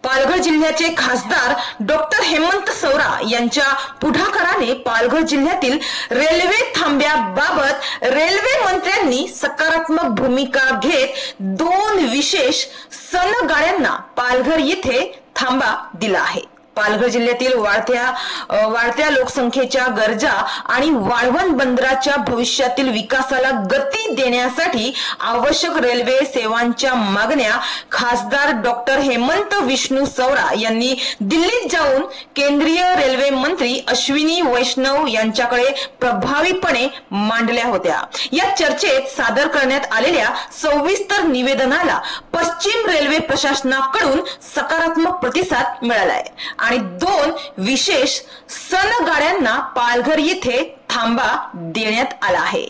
पालघर जिल्ह्याचे खासदार डॉक्टर हेमंत सौरा यांच्या पुढाकाराने पालघर जिल्ह्यातील रेल्वे थांब्याबाबत रेल्वे मंत्र्यांनी सकारात्मक भूमिका घेत 2 विशेष सन गाड्यांना पालघर येथे थांबा दिला आहे। पालघर जिल्ह्यातील वाढत्या लोकसंख्येच्या गरजा आणि वाळवंट बंदराच्या भविष्यातील विकासाला गती देण्यासाठी आवश्यक रेल्वे सेवांच्या मागण्या खासदार डॉक्टर हेमंत विष्णू सौरा यांनी दिल्लीत जाऊन केंद्रीय रेल्वे मंत्री अश्विनी वैष्णव यांच्याकडे प्रभावीपणे मांडल्या होत्या। या चर्चेत सादर करण्यात आलेल्या सविस्तर निवेदनाला पश्चिम रेल्वे प्रशासनाकडून सकारात्मक प्रतिसाद मिळाला आहे आणि 2 विशेष सन गाड्यांना पालघर येथे थांबा देण्यात आला आहे।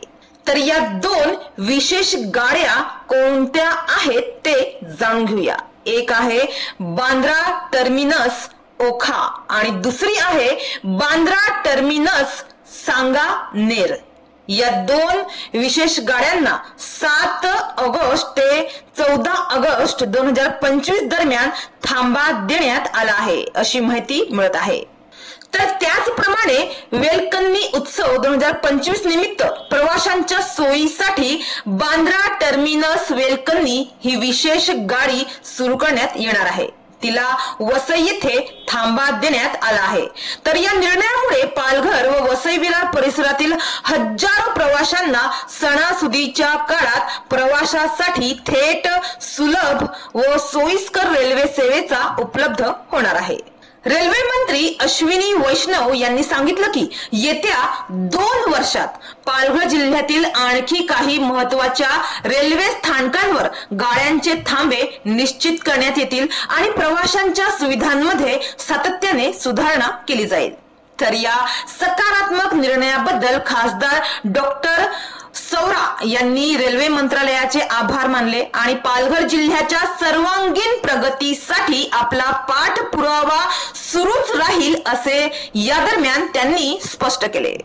तर या 2 विशेष गाड्या कोणत्या आहेत ते जाणून घेऊया। एक आहे बांद्रा टर्मिनस ओखा आणि दुसरी आहे बांद्रा टर्मिनस सांगानेर। या 2 विशेष गाड्यांना 7 ऑगस्ट ते 14 ऑगस्ट 2025 दरम्यान थांबा देण्यात आला आहे अशी माहिती मिळत आहे। तर त्याचप्रमाणे वेलकन्नी उत्सव 2025 निमित्त प्रवाशांच्या सोयीसाठी बांद्रा टर्मिनस वेलकन्नी ही विशेष गाडी सुरू करण्यात येणार आहे। तिला वसई येथे थांबा देण्यात आला आहे। तर या निर्णयामुळे पालघर व वसई विरार परिसरातील हजारो प्रवाशांना सणासुदीच्या काळात प्रवासासाठी थेट सुलभ व सोयीस्कर रेल्वे सेवेचा उपलब्ध होणार आहे। रेल्वे मंत्री अश्विनी वैष्णव यांनी सांगितलं की येत्या 2 वर्षात पालघर जिल्ह्यातील आणखी काही महत्त्वाच्या रेल्वे स्थानकांवर गाड्यांचे थांबे निश्चित करण्यात येतील आणि प्रवाशांच्या सुविधांमध्ये सातत्याने सुधारणा केली जाईल। तर या सकारात्मक निर्णयाबद्दल खासदार डॉक्टर सौरा यांनी रेल्वे मंत्रालयाचे आभार मानले आणि पालघर जिल्ह्याच्या सर्वांगीण प्रगतीसाठी आपला पाठपुरावा सुरूच राहील असे या दरम्यान त्यांनी स्पष्ट केले।